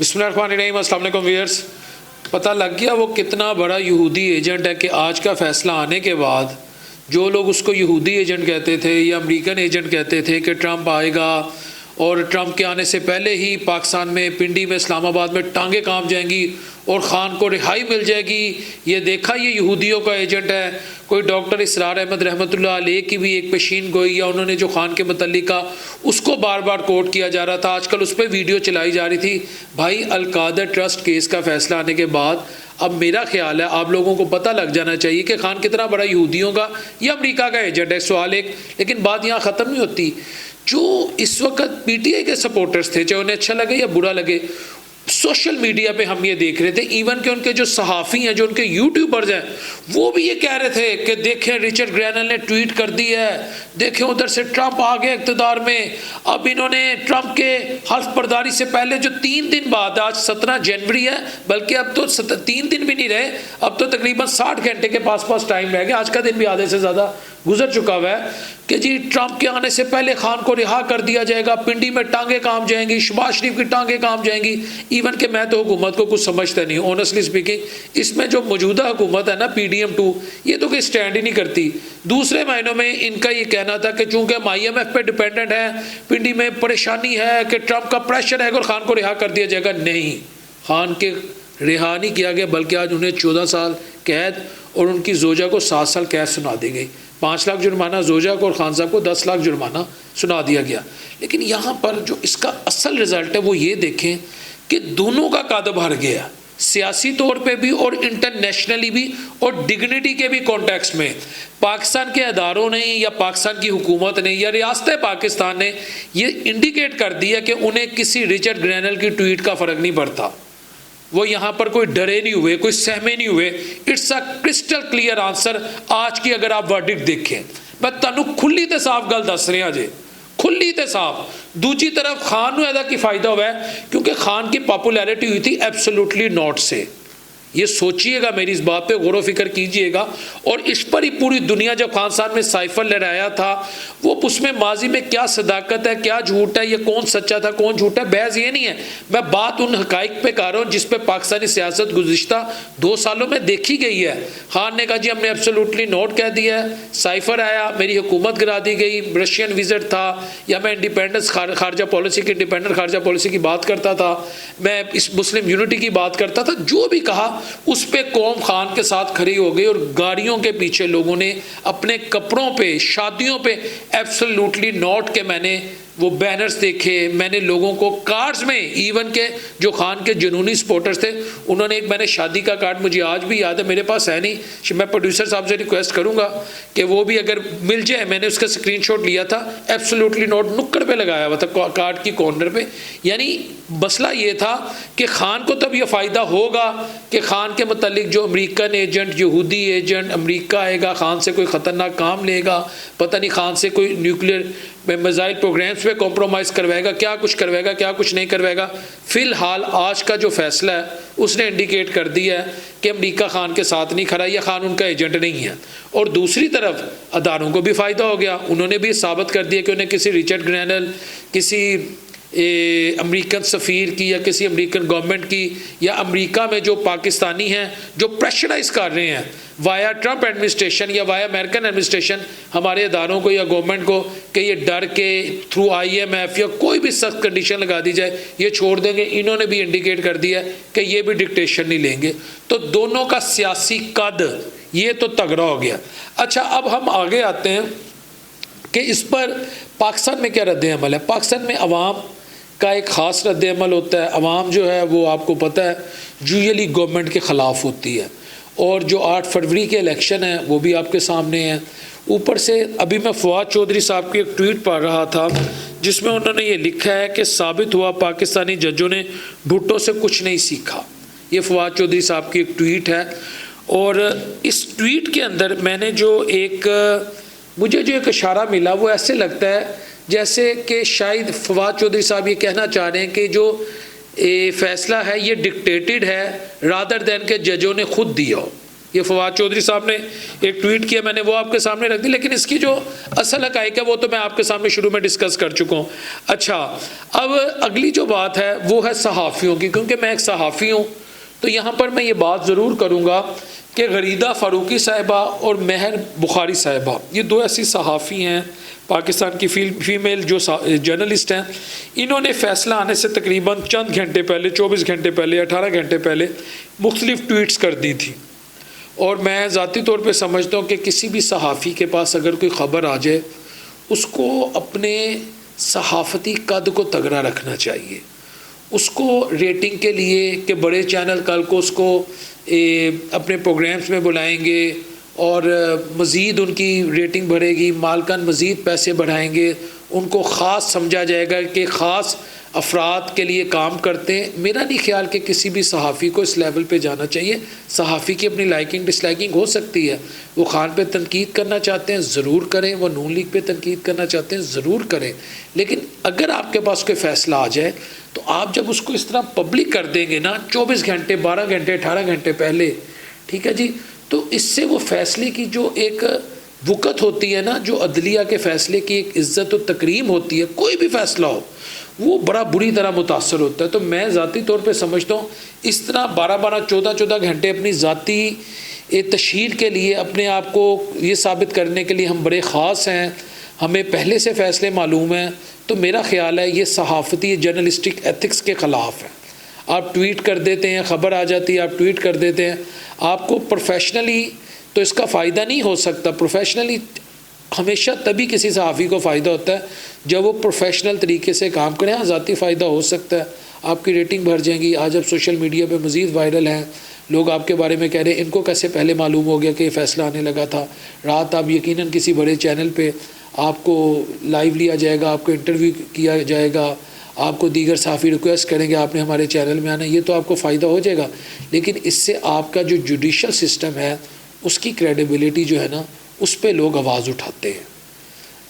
बिस्मिल्लाहिर्रहमानिर्रहीम, अस्सलाम वालेकुम व्यूअर्स। पता लग गया वो कितना बड़ा यहूदी एजेंट है कि आज का फ़ैसला आने के बाद जो लोग उसको यहूदी एजेंट कहते थे या अमेरिकन एजेंट कहते थे कि ट्रंप आएगा और ट्रंप के आने से पहले ही पाकिस्तान में पिंडी में इस्लामाबाद में टांगे कांप जाएंगी और ख़ान को रिहाई मिल जाएगी, ये देखा ये यहूदियों का एजेंट है। कोई डॉक्टर इसरार अहमद रहमतुल्लाह अलैह की भी एक पेशीन गोई या उन्होंने जो ख़ान के मतलब का उसको बार बार कोट किया जा रहा था, आजकल उस पर वीडियो चलाई जा रही थी। भाई अलकायदा ट्रस्ट केस का फ़ैसला आने के बाद अब मेरा ख्याल है आप लोगों को पता लग जाना चाहिए कि ख़ान कितना बड़ा यहूदियों का या अमेरिका का एजेंट है। सवाल एक, लेकिन बात यहाँ ख़त्म नहीं होती। जो इस वक्त पीटीआई के सपोर्टर्स थे, चाहे उन्हें अच्छा लगे या बुरा लगे, सोशल मीडिया पे हम ये देख रहे थे, इवन के उनके जो सहाफ़ी हैं, जो उनके यूट्यूबर्स हैं, वो भी ये कह रहे थे कि देखें रिचर्ड ग्रैनल ने ट्वीट कर दी है, देखें उधर से ट्रंप आ गए इक़्तिदार में। अब इन्होंने ट्रंप के हल्फ बर्दारी से पहले जो 3 दिन बाद, आज 17 जनवरी है, बल्कि अब तो 3 दिन भी नहीं रहे, अब तो तकरीबन 60 घंटे के पास टाइम रह गया, आज का दिन भी आधे से ज़्यादा गुजर चुका हुआ है कि जी ट्रंप के आने से पहले ख़ान को रिहा कर दिया जाएगा, पिंडी में टांगे काम जाएंगी, शहबाज शरीफ की टांगे काम जाएंगी। इवन कि मैं तो हुकूमत को कुछ समझता नहीं, ऑनेस्टली स्पीकिंग। इसमें जो मौजूदा हुकूमत है ना PDM2, ये तो कोई स्टैंड ही नहीं करती। दूसरे महीनों में इनका ये कहना था कि चूँकि हम IMF पे डिपेंडेंट है, पिंडी में परेशानी है कि ट्रंप का प्रेशर है और ख़ान को रिहा कर दिया जाएगा। नहीं, ख़ान के रिहा नहीं किया गया, बल्कि आज उन्हें 14 साल कैद और उनकी जोजा को 7 साल कैद सुना दी गई। 5 लाख जुर्माना जोजा को और खान साहब को 10 लाख जुर्माना सुना दिया गया। लेकिन यहाँ पर जो इसका असल रिजल्ट है वो ये देखें कि दोनों का कद भर गया, सियासी तौर पे भी और इंटरनेशनली भी और डिग्निटी के भी कॉन्टेक्स्ट में। पाकिस्तान के अदारों ने या पाकिस्तान की हुकूमत ने या रियासत पाकिस्तान ने ये इंडिकेट कर दिया कि उन्हें किसी रिचर्ड ग्रैनल की ट्वीट का फ़र्क नहीं पड़ता। वो यहाँ पर कोई डरे नहीं हुए, कोई सहमे नहीं हुए। It's a crystal clear answer. आज की अगर आप वर्डिक्ट देखें, मैं तुहानू खुली ते साफ गल दस रहा जे, खुली ते साफ। दूसरी तरफ खान नूं इहदा की फायदा हुआ है क्योंकि खान की पॉपुलैरिटी हुई थी एब्सोल्युटली नॉट से। ये सोचिएगा, मेरी इस बात पे गौर व फिक्र कीजिएगा। और इस पर ही पूरी दुनिया, जब खान साहब ने साइफर लहराया था, वो उसमें माजी में क्या सदाकत है, क्या झूठ है, ये कौन सच्चा था कौन झूठा है, बहस ये नहीं है। मैं बात उन हकाइक पे कर रहा हूँ जिस पे पाकिस्तानी सियासत गुज़िश्ता 2 सालों में देखी गई है। खान ने कहा जी हमने एब्सोल्युटली नोट कह दिया है, साइफर आया, मेरी हुकूमत गिरा दी गई, रशियन विजिट था, या मैं इंडिपेंडेंस खारजा पॉलिसी की, इंडिपेंडेंट खारजा पॉलिसी की बात करता था, मैं इस मुस्लिम यूनिटी की बात करता था, जो भी कहा उस पे कौम खान के साथ खड़ी हो गई। और गाड़ियों के पीछे लोगों ने अपने कपड़ों पे, शादियों पे एब्सोल्युटली नॉट के मैंने वो बैनर्स देखे, मैंने लोगों को कार्ड्स में, इवन के जो खान के जुनूनी सपोर्टर्स थे, उन्होंने एक, मैंने शादी का कार्ड मुझे आज भी याद है, मेरे पास है नहीं, मैं प्रोड्यूसर साहब से रिक्वेस्ट करूंगा कि वो भी अगर मिल जाए, मैंने उसका स्क्रीनशॉट लिया था, एब्सोल्युटली नॉट नुक्कड़ पे लगाया हुआ था कार्ड की कॉर्नर पे। यानी मसला ये था कि खान को तब यह फ़ायदा होगा कि खान के मतलब जो अमेरिकन एजेंट, यहूदी एजेंट, अमेरिका आएगा, खान से कोई ख़तरनाक काम लेगा, पता नहीं खान से कोई न्यूक्लियर मिसाइल प्रोग्राम्स पे कॉम्प्रोमाइज़ करवाएगा, क्या कुछ करवाएगा, क्या कुछ नहीं करवाएगा। फ़िलहाल आज का जो फैसला है उसने इंडिकेट कर दिया है कि अमेरिका खान के साथ नहीं खड़ा, या खान उनका एजेंट नहीं है। और दूसरी तरफ अदारों को भी फ़ायदा हो गया, उन्होंने भी साबित कर दिया कि उन्हें किसी रिचर्ड ग्रैनल, किसी अमेरिकन सफ़ीर की या किसी अमेरिकन गवर्नमेंट की, या अमेरिका में जो पाकिस्तानी हैं जो प्रेशराइज कर रहे हैं वाया ट्रंप एडमिनिस्ट्रेशन या वाया अमेरिकन एडमिनिस्ट्रेशन हमारे अदारों को या गवर्नमेंट को कि ये डर के थ्रू IMF या कोई भी सख्त कंडीशन लगा दी जाए ये छोड़ देंगे, इन्होंने भी इंडिकेट कर दिया कि ये भी डिक्टेशन नहीं लेंगे। तो दोनों का सियासी कद ये तो तगड़ा हो गया। अच्छा, अब हम आगे आते हैं कि इस पर पाकिस्तान में क्या रद्द अमल है। पाकिस्तान में अवाम का एक ख़ास रद्द अमल होता है। अवाम जो है वो आपको पता है यूजुअली गवर्नमेंट के ख़िलाफ़ होती है, और जो 8 फरवरी के इलेक्शन है वो भी आपके सामने है। ऊपर से अभी मैं फवाद चौधरी साहब की एक ट्वीट पढ़ रहा था जिसमें उन्होंने ये लिखा है कि साबित हुआ पाकिस्तानी जजों ने भुट्टो से कुछ नहीं सीखा। ये फवाद चौधरी साहब की एक ट्वीट है, और इस ट्वीट के अंदर मैंने मुझे जो एक इशारा मिला वो ऐसे लगता है जैसे कि शायद फवाद चौधरी साहब ये कहना चाह रहे हैं कि जो फ़ैसला है ये डिक्टेटेड है रादर दैन के जजों ने खुद दिया हो। ये फवाद चौधरी साहब ने एक ट्वीट किया, मैंने वो आपके सामने रख दी, लेकिन इसकी जो असल हक़ाइक़ है वो तो मैं आपके सामने शुरू में डिस्कस कर चुका हूँ। अच्छा, अब अगली जो बात है वो है सहाफ़ियों की, क्योंकि मैं एक सहाफ़ी हूँ तो यहाँ पर मैं ये बात ज़रूर करूँगा कि गरीदा फ़ारूकी साहिबा और महर बुखारी साहिबा, ये दो ऐसी सहाफ़ी हैं पाकिस्तान की फ़ीमेल जो जर्नलिस्ट हैं, इन्होंने फ़ैसला आने से तकरीबन चंद घंटे पहले, 24 घंटे पहले, 18 घंटे पहले मुख्तलिफ़ ट्वीट्स कर दी थी। और मैं ज़ाती तौर पे समझता हूँ कि किसी भी सहाफ़ी के पास अगर कोई ख़बर आ जाए, उसको अपने सहाफ़ती कद को तगड़ा रखना चाहिए। उसको रेटिंग के लिए कि बड़े चैनल कल को उसको अपने प्रोग्राम्स में बुलाएंगे और मज़ीद उनकी रेटिंग बढ़ेगी, मालकान मज़ीद पैसे बढ़ाएंगे, उनको ख़ास समझा जाएगा कि ख़ास अफराद के लिए काम करते हैं। मेरा नहीं ख्याल कि किसी भी सहाफ़ी को इस लेवल पे जाना चाहिए। सहाफ़ी की अपनी लाइकिंग डिसलाइकिंग हो सकती है, वो खान पे तनकीद करना चाहते हैं ज़रूर करें, वो नून लीग पे तनकीद करना चाहते हैं ज़रूर करें, लेकिन अगर आपके पास कोई फ़ैसला आ जाए तो आप जब उसको इस तरह पब्लिक कर देंगे ना 24 घंटे, 12 घंटे, 18 घंटे पहले, ठीक है जी, तो इससे वो फ़ैसले की जो एक वक़्त होती है ना, जो अदलिया के फ़ैसले की एक इज़्ज़त और तकरीम होती है, कोई भी फ़ैसला हो, वो बड़ा बुरी तरह मुतासर होता है। तो मैं ज़ाती तौर पे समझता हूँ इस तरह 12-12, 14-14 घंटे अपनी ज़ाती तशहीर के लिए, अपने आप को ये साबित करने के लिए हम बड़े ख़ास हैं, हमें पहले से फ़ैसले मालूम हैं, तो मेरा ख़्याल है ये सहाफ़ती जर्नलिस्टिक एथिक्स के ख़िलाफ़ है। आप ट्वीट कर देते हैं, ख़बर आ जाती है, आप ट्वीट कर देते हैं, आपको प्रोफेशनली तो इसका फ़ायदा नहीं हो सकता। प्रोफेशनली हमेशा तभी किसी सहाफ़ी को फ़ायदा होता है जब वो प्रोफेशनल तरीके से काम करें। हाँ, ज़ाती फ़ायदा हो सकता है, आपकी रेटिंग बढ़ जाएगी। आज अब सोशल मीडिया पे मज़ीद वायरल हैं, लोग आपके बारे में कह रहे हैं इनको कैसे पहले मालूम हो गया कि ये फ़ैसला आने लगा था। रात आप यकीनन किसी बड़े चैनल पे आपको लाइव लिया जाएगा, आपको इंटरव्यू किया जाएगा, आपको दीगर सहाफ़ी रिक्वेस्ट करेंगे आपने हमारे चैनल में आना, ये तो आपको फ़ायदा हो जाएगा, लेकिन इससे आपका जो जुडिशल सिस्टम है उसकी क्रेडिबिलिटी जो है ना, उस पे लोग आवाज़ उठाते हैं।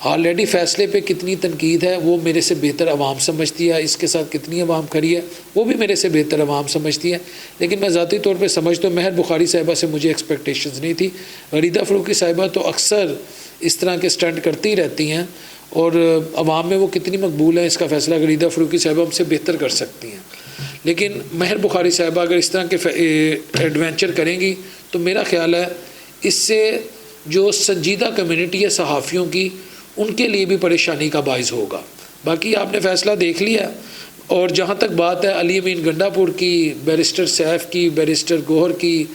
ऑलरेडी फ़ैसले पे कितनी तनकीद है वो मेरे से बेहतर आवाम समझती है, इसके साथ कितनी आवाम खड़ी है वो भी मेरे से बेहतर आवाम समझती है, लेकिन मैं ज़ाती तौर पे समझता हूँ महर बुखारी साहिबा से मुझे एक्सपेक्टेशंस नहीं थी। गरीदा फ़ारूकी साहिबा तो अक्सर इस तरह के स्टंट करती रहती हैं और आवाम में वो कितनी मकबूल है इसका फ़ैसला गरीदा फ़ारूकी साहिबा हमसे बेहतर कर सकती हैं, लेकिन महर बुखारी साहिबा अगर इस तरह के एडवेंचर करेंगी तो मेरा ख़्याल है इससे जो संजीदा कम्युनिटी है सहाफ़ियों की, उनके लिए भी परेशानी का बाइस होगा। बाकी आपने फ़ैसला देख लिया। और जहाँ तक बात है अली अमीन गंडापुर की, बैरिस्टर सैफ की, बैरिस्टर गोहर की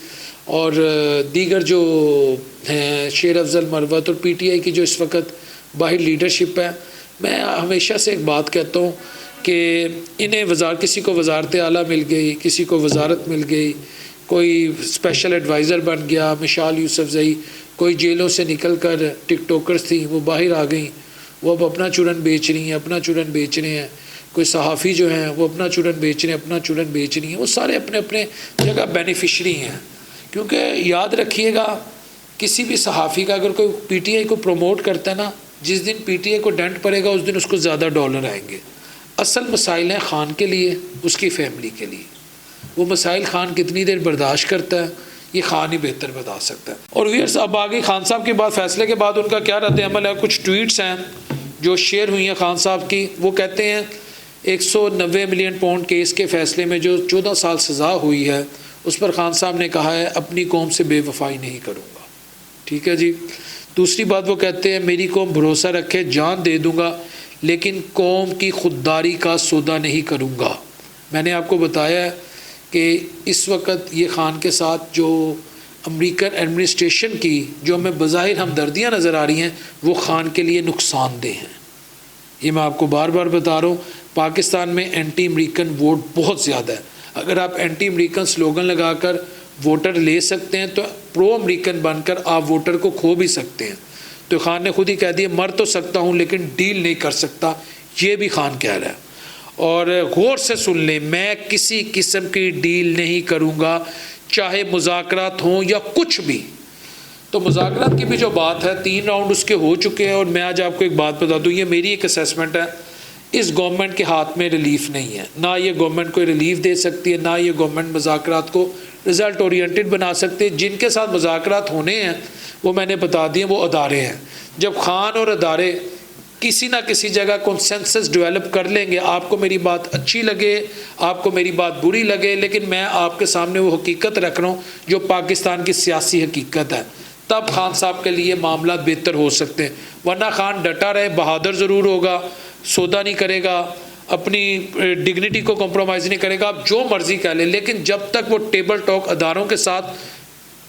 और दीगर जो हैं शेर अफजल मरवत और PTI की जो इस वक्त बाहर लीडरशिप है, मैं हमेशा से एक बात कहता हूँ कि इन्हें किसी को वजारत आला मिल गई, किसी को वजारत मिल गई, कोई स्पेशल एडवाइज़र बन गया, मिशाल यूसुफजई, कोई जेलों से निकल कर टिकटॉकर्स थी वो बाहर आ गई, वो अब अपना चूरन बेच रही हैं, अपना चूरन बेच रहे हैं। कोई सहाफ़ी जो हैं वो अपना चूरन बेच रहे हैं, अपना चूरन बेच रही हैं। वो सारे अपने अपने जगह बेनिफिशरी हैं, क्योंकि याद रखिएगा किसी भी सहाफ़ी का अगर कोई PTI को प्रमोट करता है ना, जिस दिन PTI को डेंट पड़ेगा उस दिन उसको ज़्यादा डॉलर आएंगे। असल मसाइल हैं ख़ान के लिए, उसकी फ़ैमिली के लिए। वो मसाइल ख़ान कितनी देर बर्दाश्त करता है ये ख़ान ही बेहतर बता सकता है। और व्यूअर्स, अब आगे ख़ान साहब के बाद फ़ैसले के बाद उनका क्या रद्द अमल है। कुछ ट्वीट्स हैं जो शेयर हुई हैं ख़ान साहब की। वो कहते हैं 190 मिलियन पाउंड केस के फ़ैसले में जो 14 साल सज़ा हुई है उस पर ख़ान साहब ने कहा है अपनी कौम से बेवफाई नहीं करूँगा। ठीक है जी। दूसरी बात वो कहते हैं मेरी कौम भरोसा रखे जान दे दूँगा लेकिन कौम की खुददारी का सौदा नहीं करूँगा। मैंने आपको बताया है कि इस वक्त ये ख़ान के साथ जो अमेरिकन एडमिनिस्ट्रेशन की जो हमें बज़ाहिर हमदर्दियाँ नज़र आ रही हैं वो ख़ान के लिए नुकसानदेह हैं। ये मैं आपको बार बार बता रहा हूँ। पाकिस्तान में एंटी अमेरिकन वोट बहुत ज़्यादा है। अगर आप एंटी अमेरिकन स्लोगन लगाकर वोटर ले सकते हैं तो प्रो अमेरिकन बनकर आप वोटर को खो भी सकते हैं। तो ख़ान ने खुद ही कह दिया मर तो सकता हूँ लेकिन डील नहीं कर सकता, ये भी ख़ान कह रहा है। और गौर से सुन लें, मैं किसी किस्म की डील नहीं करूँगा, चाहे मुज़ाकरात हों या कुछ भी। तो मुज़ाकरात की भी जो बात है 3 राउंड उसके हो चुके हैं। और मैं आज आपको एक बात बता दूँ, ये मेरी एक असेसमेंट है, इस गवर्नमेंट के हाथ में रिलीफ नहीं है। ना ये गवर्नमेंट को रिलीफ दे सकती है, ना ये गवर्नमेंट मुज़ाकरात को रिज़ल्ट ओरिएंटेड बना सकते हैं। जिनके साथ मुज़ाकरात होने हैं वो मैंने बता दिए, वो अदारे हैं। जब खान और अदारे किसी ना किसी जगह कंसेंसस डेवलप कर लेंगे, आपको मेरी बात अच्छी लगे, आपको मेरी बात बुरी लगे, लेकिन मैं आपके सामने वो हकीकत रख रहा हूँ जो पाकिस्तान की सियासी हकीकत है, तब खान साहब के लिए मामला बेहतर हो सकते हैं। वरना खान डटा रहे, बहादुर ज़रूर होगा, सौदा नहीं करेगा, अपनी डिग्निटी को कॉम्प्रोमाइज़ नहीं करेगा, आप जो मर्ज़ी कह लें, लेकिन जब तक वो टेबल टॉक अदारों के साथ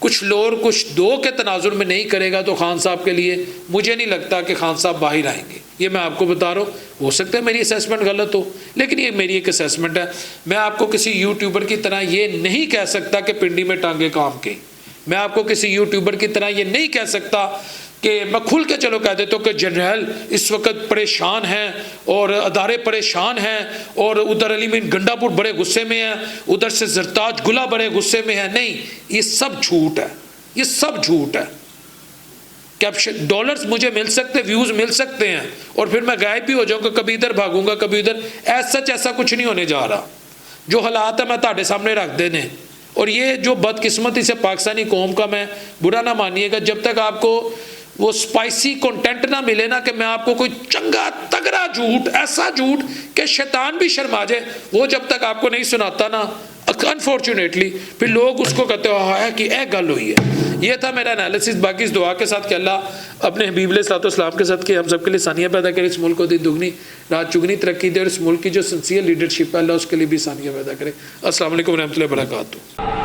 कुछ लोर कुछ दो के तनाजुर में नहीं करेगा, तो खान साहब के लिए मुझे नहीं लगता कि खान साहब बाहर आएंगे। ये मैं आपको बता रहा हूँ, हो सकता है मेरी असेसमेंट गलत हो, लेकिन ये मेरी एक असेसमेंट है। मैं आपको किसी यूट्यूबर की तरह ये नहीं कह सकता कि पिंडी में टांगे काम के, मैं आपको किसी यूट्यूबर की तरह ये नहीं कह सकता कि मैं खुल के चलो कह देता हूँ कि जनरल इस वक्त परेशान हैं और अदारे परेशान हैं और उधर अली मीन गंडापुर बड़े गुस्से में है, उधर से जरताज गुला बड़े गुस्से में है। नहीं, ये सब झूठ है, ये सब झूठ है। कैप्शन डॉलर्स मुझे मिल सकते, व्यूज़ मिल सकते हैं और फिर मैं गायब भी हो जाऊँगा, कभी इधर भागूंगा कभी इधर। ऐसा कुछ नहीं होने जा रहा। जो हालात है मैं ताड़े सामने रख देने। और ये जो बदकिस्मती से पाकिस्तानी कौम का, मैं बुरा ना मानिएगा, जब तक आपको वो स्पाइसी कंटेंट ना मिले ना कि मैं आपको कोई चंगा तगड़ा झूठ, ऐसा झूठ कि शैतान भी शर्मा जाए, वो जब तक आपको नहीं सुनाता ना, अनफॉर्चुनेटली फिर लोग उसको कहते हो है कि ए गल हुई है। ये था मेरा एनालिसिस। बाकी इस दुआ के साथ कि अल्लाह अपने हबीब अलैहिस्सलाम के साथ कि हम सबके लिए सानिया पैदा करे, इस मुल्क को दिन दुगनी रात चुगनी तरक्की दे और इस मुल्क की जो सिंसियर लीडरशिप है अल्लाह उसके लिए भी सानिया पैदा करे। अस्सलाम वालेकुम रहमतुल्लाहि व बरकातहू।